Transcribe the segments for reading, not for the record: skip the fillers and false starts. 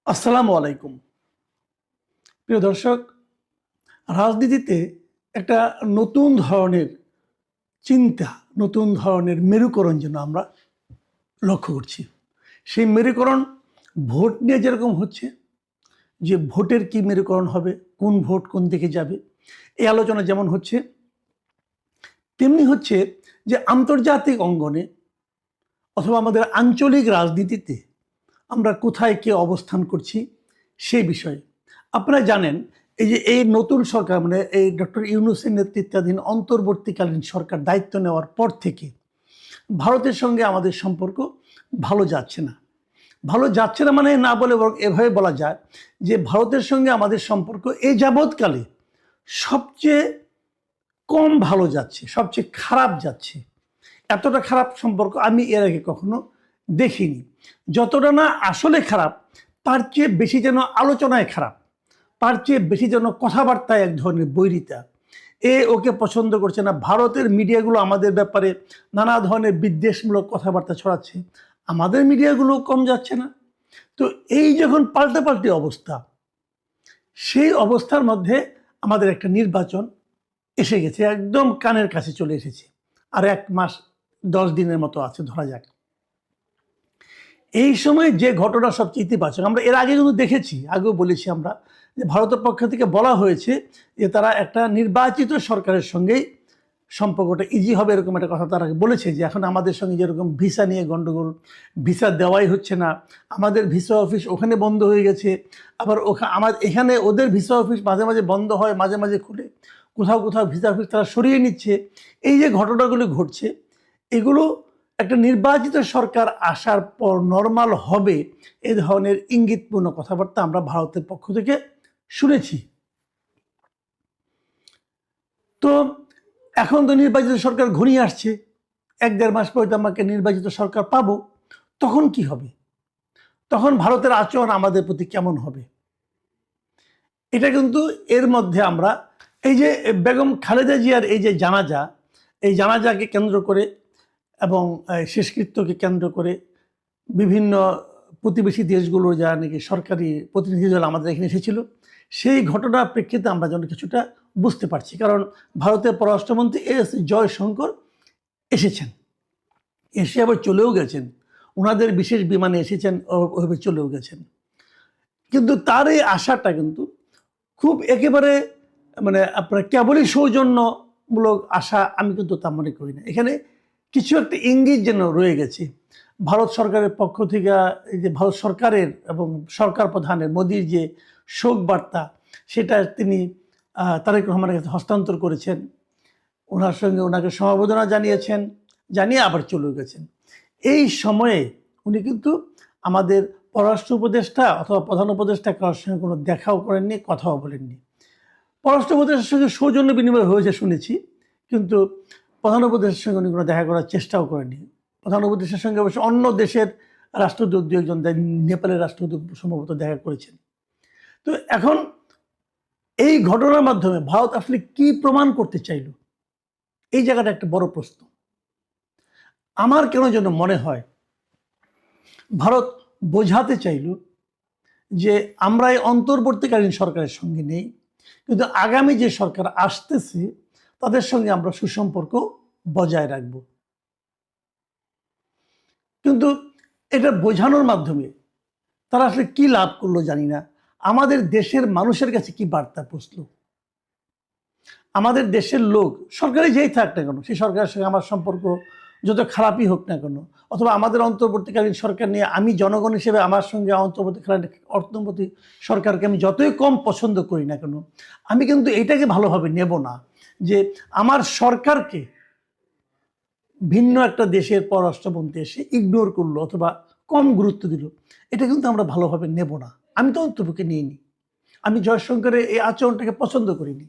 আসসালামু আলাইকুম। প্রিয় দর্শক, রাজনীতিতে একটা নতুন ধরনের চিন্তা, নতুন ধরনের মেরুকরণ যেন আমরা লক্ষ্য করছি। সেই মেরুকরণ ভোট নিয়ে যেরকম হচ্ছে, যে ভোটের কি মেরুকরণ হবে, কোন ভোট কোন দিকে যাবে, এই আলোচনা যেমন হচ্ছে, তেমনি হচ্ছে যে আন্তর্জাতিক অঙ্গনে অথবা আমাদের আঞ্চলিক রাজনীতিতে আমরা কোথায় কে অবস্থান করছি সেই বিষয়ে। আপনারা জানেন, এই নতুন সরকার মানে এই ডক্টর ইউনূসের নেতৃত্বাধীন অন্তর্বর্তীকালীন সরকার দায়িত্ব নেওয়ার পর থেকে ভারতের সঙ্গে আমাদের সম্পর্ক ভালো যাচ্ছে না। ভালো যাচ্ছে না মানে না বলে বরং এভাবে বলা যায় যে ভারতের সঙ্গে আমাদের সম্পর্ক এই যাবৎকালে সবচেয়ে কম ভালো যাচ্ছে, সবচেয়ে খারাপ যাচ্ছে। এতটা খারাপ সম্পর্ক আমি এর আগে কখনো দেখিনি। যতটা না আসলে খারাপ, তার চেয়ে বেশি যেন আলোচনায় খারাপ, তার চেয়ে বেশি যেন কথাবার্তায় এক ধরনের বৈরিতা। ওকে পছন্দ করছে না। ভারতের মিডিয়াগুলো আমাদের ব্যাপারে নানা ধরনের বিদ্বেষমূলক কথাবার্তা ছড়াচ্ছে, আমাদের মিডিয়াগুলো কম যাচ্ছে না। তো এই যখন পাল্টাপাল্টি অবস্থা, সেই অবস্থার মধ্যে আমাদের একটা নির্বাচন এসে গেছে, একদম কানের কাছে চলে এসেছে। আর 1 মাস 10 দিনের মতো আছে ধরা যাক। এই সময় যে ঘটনা সবচেয়ে ইতিবাচক, আমরা এর আগে কিন্তু দেখেছি, আগেও বলেছি আমরা, যে ভারতের পক্ষ থেকে বলা হয়েছে যে তারা একটা নির্বাচিত সরকারের সঙ্গেই সম্পর্কটা ইজি হবে, এরকম একটা কথা তারা বলেছে। যে এখন আমাদের সঙ্গে যেরকম ভিসা নিয়ে গণ্ডগোল, ভিসা দেওয়াই হচ্ছে না, আমাদের ভিসা অফিস ওখানে বন্ধ হয়ে গেছে, আবার এখানে ওদের ভিসা অফিস মাঝে মাঝে বন্ধ হয়, মাঝে মাঝে খুলে, কোথাও কোথাও ভিসা অফিস তারা সরিয়ে নিচ্ছে। এই যে ঘটনাগুলো ঘটছে, এগুলো একটা নির্বাচিত সরকার আসার পর নর্মাল হবে, এ ধরনের ইঙ্গিতপূর্ণ কথাবার্তা আমরা ভারতের পক্ষ থেকে শুনেছি। তো এখন তো নির্বাচিত সরকার ঘনিয়ে আসছে, 1-1.5 মাস পরে তো আমাকে নির্বাচিত সরকার পাবো। তখন কি হবে? তখন ভারতের আচরণ আমাদের প্রতি কেমন হবে? এটা কিন্তু এর মধ্যে আমরা এই যে বেগম খালেদা জিয়ার এই যে জানাজা, এই জানাজাকে কেন্দ্র করে এবং শেষকৃত্যকে কেন্দ্র করে বিভিন্ন প্রতিবেশী দেশগুলোর যারা নাকি সরকারি প্রতিনিধি দল আমাদের এখানে এসেছিল, সেই ঘটনার প্রেক্ষিতে আমরা যেন কিছুটা বুঝতে পারছি। কারণ ভারতের পররাষ্ট্রমন্ত্রী এস জয়শঙ্কর এসেছেন, এসে আবার চলেও গেছেন, ওনাদের বিশেষ বিমানে এসেছেন, ওভাবে চলেও গেছেন। কিন্তু তার এই আশাটা কিন্তু খুব একেবারে মানে আপনার কেবলই সৌজন্যমূলক আশা আমি কিন্তু তা মনে করি না। এখানে কিছু একটা ইঙ্গিত যেন রয়ে গেছে ভারত সরকারের পক্ষ থেকে। এই যে ভারত সরকারের এবং সরকার প্রধানের মোদির যে শোক বার্তা, সেটা তিনি তারেক রহমানের কাছে হস্তান্তর করেছেন, ওনার সঙ্গে ওনাকে সমবেদনা জানিয়েছেন, জানিয়ে আবার চলে গেছেন। এই সময়ে উনি কিন্তু আমাদের পররাষ্ট্র উপদেষ্টা অথবা প্রধান উপদেষ্টা কারোর সঙ্গে কোনো দেখাও করেননি, কথাও বলেননি। পররাষ্ট্র উপদেষ্টার সঙ্গে সৌজন্য বিনিময় হয়েছে শুনেছি, কিন্তু প্রধান উপদেষ্টার সঙ্গে উনি কোনো দেখা করার চেষ্টাও করেননি। প্রধান উপদেষ্টার সঙ্গে অবশ্য অন্য দেশের রাষ্ট্রদূত 2-1 নেপালের রাষ্ট্রদূত সম্ভবত দেখা করেছেন। তো এখন এই ঘটনার মাধ্যমে ভারত আসলে কি প্রমাণ করতে চাইল, এই জায়গাটা একটা বড় প্রশ্ন। আমার কেন যেন মনে হয় ভারত বোঝাতে চাইল যে আমরা এই অন্তর্বর্তীকালীন সরকারের সঙ্গে নেই, কিন্তু আগামী যে সরকার আসতেছে তাদের সঙ্গে আমরা সুসম্পর্ক বজায় রাখব। কিন্তু এটা বোঝানোর মাধ্যমে তারা আসলে কি লাভ করলো জানি না। আমাদের দেশের মানুষের কাছে কি বার্তা পৌঁছলো? আমাদের দেশের লোক, সরকারে যেই থাক না কেন, সেই সরকারের সঙ্গে আমার সম্পর্ক যত খারাপই হোক না কেন, অথবা আমাদের অন্তর্বর্তীকালীন সরকার নিয়ে আমি জনগণ হিসেবে আমার সঙ্গে অন্তর্বর্তী সরকারকে আমি যতই কম পছন্দ করি না কেন, আমি কিন্তু এইটাকে ভালোভাবে নেব না যে আমার সরকারকে ভিন্ন একটা দেশের পররাষ্ট্রমন্ত্রী এসে ইগনোর করলো অথবা কম গুরুত্ব দিল। এটা কিন্তু আমরা ভালোভাবে নেব না। আমি তো অন্তর্পক্ষে নিইনি, আমি জয়শঙ্করের এই আচরণটাকে পছন্দ করিনি।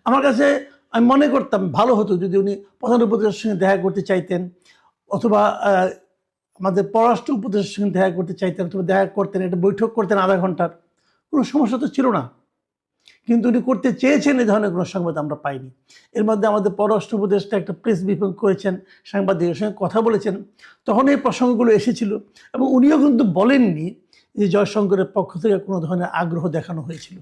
আমার কাছে আমি মনে করতাম ভালো হতো যদি উনি প্রধান উপদেষ্টার সঙ্গে দেখা করতে চাইতেন, অথবা আমাদের পররাষ্ট্র উপদেষ্টার সঙ্গে দেখা করতে চাইতেন, অথবা দেখা করতেন, একটা বৈঠক করতেন আধা ঘন্টার, কোনো সমস্যা তো ছিল না। কিন্তু উনি করতে চেয়েছেন, এই ধরনের কোনো সংবাদ আমরা পাইনি। এর মধ্যে আমাদের পররাষ্ট্র উপদেষ্টা একটা প্রেস ব্রিফিং করেছেন, সাংবাদিকের সঙ্গে কথা বলেছেন, তখন এই প্রসঙ্গগুলো এসেছিল। এবং উনিও কিন্তু বলেননি যে জয়শঙ্করের পক্ষ থেকে কোনো ধরনের আগ্রহ দেখানো হয়েছিল।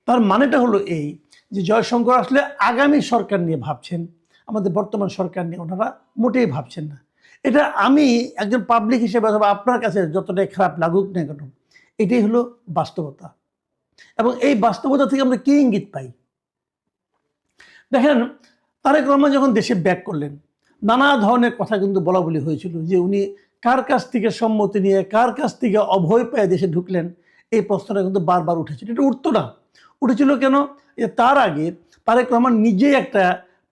তার মানেটা হলো এই যে জয়শঙ্কর আসলে আগামী সরকার নিয়ে ভাবছেন, আমাদের বর্তমান সরকার নিয়ে ওনারা মোটেই ভাবছেন না। এটা আমি একজন পাবলিক হিসেবে অথবা আপনার কাছে যতটাই খারাপ লাগুক না কেন, এটাই হলো বাস্তবতা। এবং এই বাস্তবতা থেকে আমরা কি ইঙ্গিত পাই? দেখেন, তারেক রহমান যখন দেশে ব্যাক করলেন, নানা ধরনের কথা কিন্তু বলা বলি হয়েছিল যে উনি কার কাছ থেকে সম্মতি নিয়ে, কার কাছ থেকে অভয় পেয়ে দেশে ঢুকলেন, এই প্রশ্নটা কিন্তু বারবার উঠেছিল। এটা উঠতো না, উঠেছিল কেন? যে তার আগে তারেক রহমান নিজেই একটা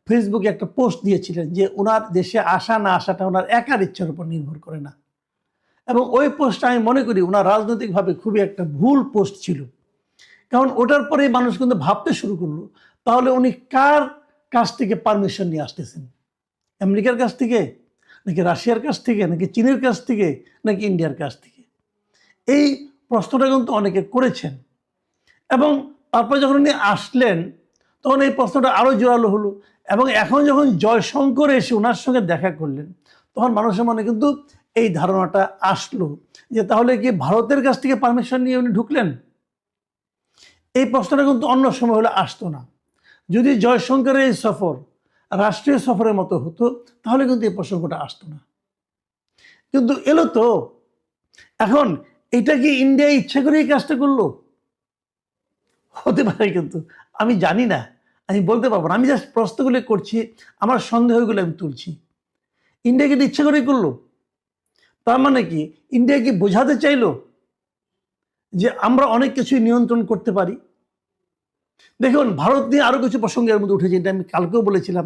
ফেসবুকে একটা পোস্ট দিয়েছিলেন যে ওনার দেশে আসা না আসাটা ওনার একার ইচ্ছার উপর নির্ভর করে না। এবং ওই পোস্টটা আমি মনে করি ওনার রাজনৈতিকভাবে খুবই একটা ভুল পোস্ট ছিল। কারণ ওটার পরেই মানুষ কিন্তু ভাবতে শুরু করলো, তাহলে উনি কার কাছ থেকে পারমিশন নিয়ে আসতেছেন? আমেরিকার কাছ থেকে, নাকি রাশিয়ার কাছ থেকে, নাকি চীনের কাছ থেকে, নাকি ইন্ডিয়ার কাছ থেকে? এই প্রশ্নটা কিন্তু অনেকে করেছেন। এবং তারপরে যখন উনি আসলেন তখন এই প্রশ্নটা আরও জোরালো হলো। এবং এখন যখন জয়শঙ্কর এসে ওনার সঙ্গে দেখা করলেন, তখন মানুষের মনে কিন্তু এই ধারণাটা আসলো যে তাহলে কি ভারতের কাছ থেকে পারমিশন নিয়ে উনি ঢুকলেন? এই প্রশ্নটা কিন্তু অন্য সময় হলে আসতো না। যদি জয়শঙ্করের এই সফর রাষ্ট্রীয় সফরের মতো হতো তাহলে কিন্তু এই প্রসঙ্গটা আসতো না। কিন্তু এলো তো। এখন এটা কি ইন্ডিয়া ইচ্ছা করে এই কাজটা করলো? হতে পারে, কিন্তু আমি জানি না, আমি বলতে পারবো না। আমি জাস্ট প্রশ্নগুলো করছি, আমার সন্দেহগুলো আমি তুলছি। ইন্ডিয়া কি ইচ্ছা করেই করলো? তার মানে কি ইন্ডিয়া কি বোঝাতে চাইলো যে আমরা অনেক কিছুই নিয়ন্ত্রণ করতে পারি? দেখুন, ভারত নিয়ে আরও কিছু প্রসঙ্গের মধ্যে উঠেছে, এটা আমি কালকেও বলেছিলাম।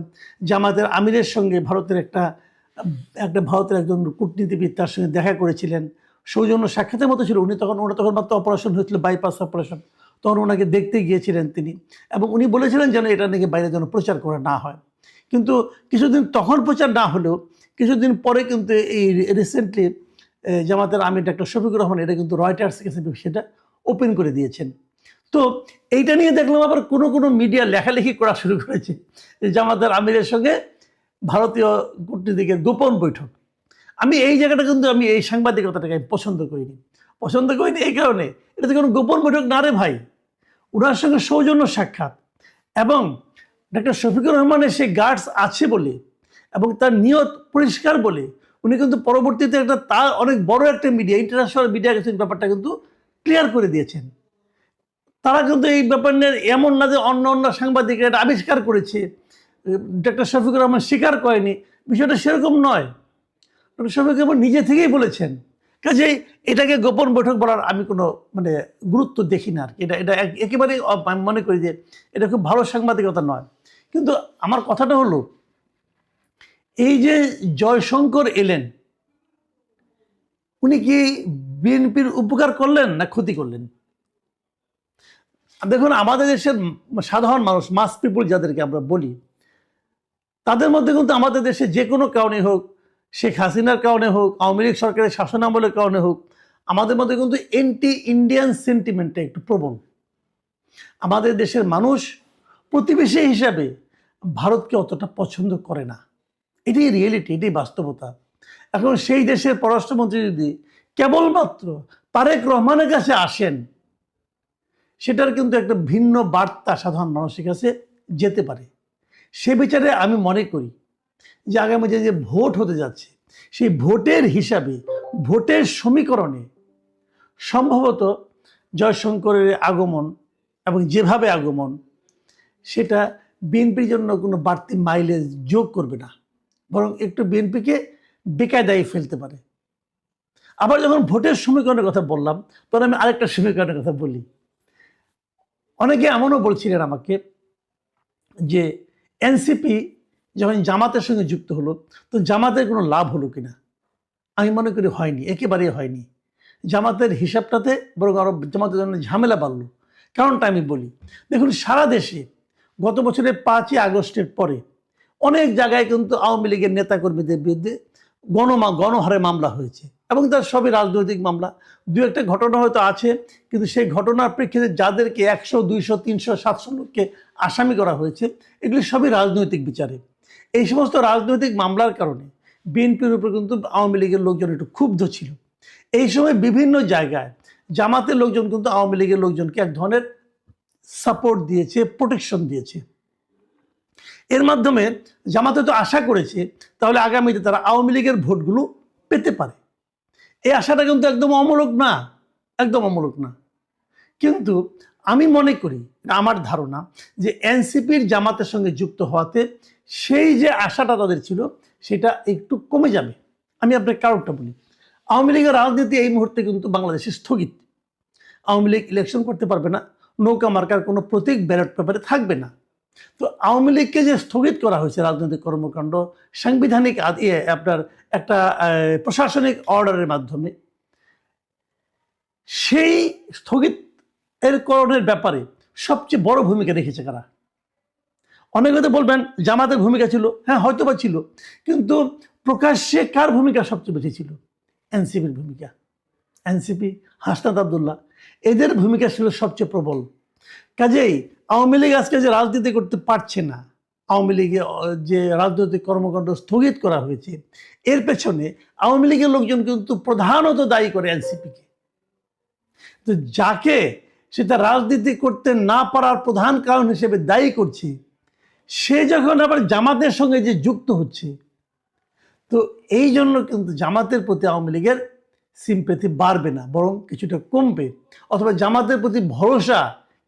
জামাতের আমিরের সঙ্গে ভারতের একটা ভারতের একজন কূটনীতিবিদ তার সঙ্গে দেখা করেছিলেন, সৌজন্য সাক্ষাতের মতো ছিল। ওরা তখন মাত্র অপারেশন হয়েছিল, বাইপাস অপারেশন, তখন ওনাকে দেখতে গিয়েছিলেন তিনি। এবং উনি বলেছিলেন যেন এটা নাকি বাইরে যেন প্রচার করা না হয়। কিন্তু কিছুদিন তখন প্রচার না হলেও কিছুদিন পরে কিন্তু এই রিসেন্টলি জামাতের আমির ডক্টর শফিকুর রহমান এটা কিন্তু রয়টার্সের কাছে সেটা ওপেন করে দিয়েছেন। তো এইটা নিয়ে দেখলাম আবার কোনো মিডিয়া লেখালেখি করা শুরু করেছে যে জামাতের আমিরের সঙ্গে ভারতীয় কূটনীতিকের গোপন বৈঠক। আমি এই জায়গাটা কিন্তু আমি এই সাংবাদিকতাটাকে পছন্দ করিনি এই কারণে, এটা তো কোনো গোপন বৈঠক না রে ভাই। ওনার সঙ্গে সৌজন্য সাক্ষাৎ, এবং ডক্টর শফিকুর রহমানের সেই গার্ডস আছে বলে এবং তার নিয়ত পরিষ্কার বলে উনি কিন্তু পরবর্তীতে তার অনেক বড় একটা মিডিয়া, ইন্টারন্যাশনাল মিডিয়া কাছে ব্যাপারটা কিন্তু ক্লিয়ার করে দিয়েছেন। তারা কিন্তু এই ব্যাপার নিয়ে এমন না যে অন্য সাংবাদিকরা এটা আবিষ্কার করেছে, ডক্টর শফিকুর রহমান স্বীকার করেনি, বিষয়টা সেরকম নয়। ডক্টর শফিকুর রহমান নিজে থেকেই বলেছেন। কাজেই এটাকে গোপন বৈঠক বলার আমি কোনো গুরুত্ব দেখি না আর কি। এটা একেবারেই আমি মনে করি যে এটা খুব ভালো সাংবাদিকতা নয়। কিন্তু আমার কথাটা হলো, এই যে জয়শঙ্কর এলেন, উনি কি বিএনপির উপকার করলেন না ক্ষতি করলেন? দেখুন, আমাদের দেশের সাধারণ মানুষ, মাস পিপুল যাদেরকে আমরা বলি, তাদের মধ্যে কিন্তু আমাদের দেশে যে কোনো কারণে হোক, শেখ হাসিনার কারণে হোক, আওয়ামী লীগ সরকারের শাসনামলের কারণে হোক, আমাদের মধ্যে কিন্তু এন্টি ইন্ডিয়ান সেন্টিমেন্টটা একটু প্রবল। আমাদের দেশের মানুষ প্রতিবেশী হিসাবে ভারতকে অতটা পছন্দ করে না। এটাই রিয়েলিটি, এটাই বাস্তবতা। এখন সেই দেশের পররাষ্ট্রমন্ত্রী যদি কেবলমাত্র তারেক রহমানের কাছে আসেন, সেটার কিন্তু একটা ভিন্ন বার্তা সাধারণ মানুষের কাছে যেতে পারে। সে বিচারে আমি মনে করি যে আগামী যে ভোট হতে যাচ্ছে, সেই ভোটের হিসাবে, ভোটের সমীকরণে সম্ভবত জয়শঙ্করের আগমন এবং যেভাবে আগমন, সেটা বিএনপির জন্য কোনো বাড়তি মাইলেজ যোগ করবে না, বরং একটু বিএনপিকে বেকায়দায় ফেলতে পারে। আবার যখন ভোটের সমীকরণের কথা বললাম, তখন আমি আরেকটা সমীকরণের কথা বলি। অনেকে এমনও বলছিলেন আমাকে যে এনসিপি যখন জামাতের সঙ্গে যুক্ত হলো, তো জামাতের কোনো লাভ হলো কিনা? আমি মনে করি হয়নি, একেবারেই হয়নি। জামাতের হিসাবটাতে বরং আরও জামাতের জন্য ঝামেলা বাড়লো। কারণটা আমি বলি। দেখুন, সারা দেশে গত বছরের 5ই আগস্টের পরে অনেক জায়গায় কিন্তু আওয়ামী লীগের নেতাকর্মীদের বিরুদ্ধে গণহারে মামলা হয়েছে, এবং তার সবই রাজনৈতিক মামলা। দু একটা ঘটনা হয়তো আছে, কিন্তু সেই ঘটনার প্রেক্ষিতে যাদেরকে 100, 200, 300, 700 লোককে আসামি করা হয়েছে, এগুলি সবই রাজনৈতিক বিচারে। এই সমস্ত রাজনৈতিক মামলার কারণে বিএনপির উপর কিন্তু আওয়ামী লীগের লোকজন একটু ক্ষুব্ধ ছিল। এই সময় বিভিন্ন জায়গায় জামাতের লোকজন কিন্তু আওয়ামী লীগের লোকজনকে এক ধরনের সাপোর্ট দিয়েছে, প্রোটেকশন দিয়েছে। এর মাধ্যমে জামাতে তো আশা করেছে তাহলে আগামীতে তারা আওয়ামী লীগের ভোটগুলো পেতে পারে। এই আশাটা কিন্তু একদম অমূলক না, একদম অমূলক না। কিন্তু আমি মনে করি, আমার ধারণা, যে এনসিপির জামাতের সঙ্গে যুক্ত হওয়াতে সেই যে আশাটা তাদের ছিল সেটা একটু কমে যাবে। আমি আপনার কারণটা বলি। আওয়ামী লীগের রাজনীতি এই মুহূর্তে কিন্তু বাংলাদেশে স্থগিত। আওয়ামী লীগ ইলেকশন করতে পারবে না, নৌকা মার্কার কোনো প্রতীক ব্যালট পেপারে থাকবে না। তো আওয়ামী লীগকে যে স্থগিত করা হয়েছে রাজনৈতিক কর্মকাণ্ড সাংবিধানিক আপনার একটা প্রশাসনিক অর্ডারের মাধ্যমে, সেই স্থগিত এর করণের ব্যাপারে সবচেয়ে বড় ভূমিকা রেখেছে কারা? অনেকে হয়তো বলবেন জামাতের ভূমিকা ছিল, হ্যাঁ হয়তো বা ছিল, কিন্তু প্রকাশ্যে কার ভূমিকা সবচেয়ে বেশি ছিল? এনসিপির ভূমিকা। এনসিপি, হাসনাত আবদুল্লাহ, এদের ভূমিকা ছিল সবচেয়ে প্রবল। কাজেই আওয়ামী লীগ আজকে যে রাজনীতি করতে পারছে না, আওয়ামী লীগে যে রাজনৈতিক কর্মকাণ্ড স্থগিত করা হয়েছে, এর পেছনে আওয়ামী লীগের লোকজন কিন্তু প্রধানত দায়ী করে এনসিপিকে। তো যাকে সেটা রাজনীতি করতে না পারার প্রধান কারণ হিসেবে দায়ী করছে, সে যখন আবার জামাতের সঙ্গে যে যুক্ত হচ্ছে, তো এই জন্য কিন্তু জামাতের প্রতি আওয়ামী লীগের সিম্প্যাথি বাড়বে না, বরং কিছুটা কমবে, অথবা জামাতের প্রতি ভরসা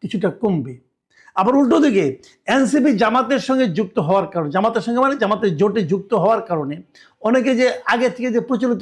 কিছুটা কমবে। আবার উল্টো দিকে এনসিপি জামাতের সঙ্গে যুক্ত হওয়ার কারণে, জামাতের সঙ্গে মানে জামাতের জোটে যুক্ত হওয়ার কারণে অনেকে যে আগে থেকে যে প্রচলিত